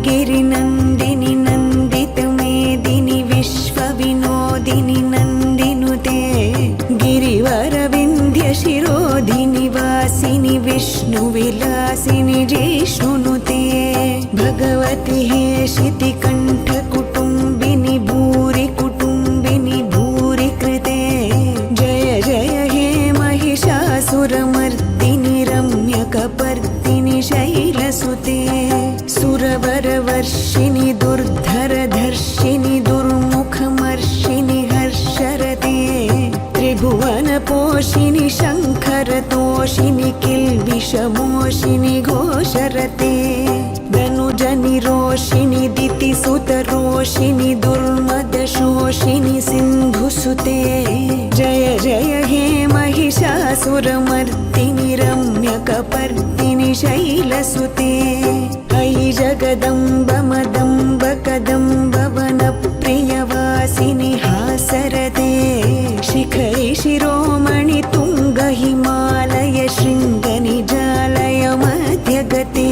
गिरिनन्दिनि नन्दितमेदिनि विश्वविनोदिनि नन्दिनुते गिरिवरविन्ध्यशिरोधिनि वासिनि विष्णुविलासिनि जिष्णुनुते भगवति हेशितिकण्ठकुटुम्बिनि भूरि कुटुम्बिनि भूरि कृते जय जय हे महिषासुरमर्दिनि रम्यकपर्दिनि शैलसुते सुरवरवर्षिणि दुर्धरधर्षिणि दुर्मुखमर्षिणि हर्षरते त्रिभुवनपोषिणि शङ्खरतोषिणि किल्बिषमोषिणि घोषरते धनुजनिरोषिणि दितिसुतरोषिणि दुर्मदशोषिणि सिन्धुसुते जय जय हे महिषासुरमर्दिनि रम्यकपर्दिनि शैलसुते अयि जगदम्ब मदम्ब कदम्ब वनप्रियवासिनि हासरते शिखरि शिरोमणि तुङ्ग हिमालय शृङ्गनिजालय मध्यगते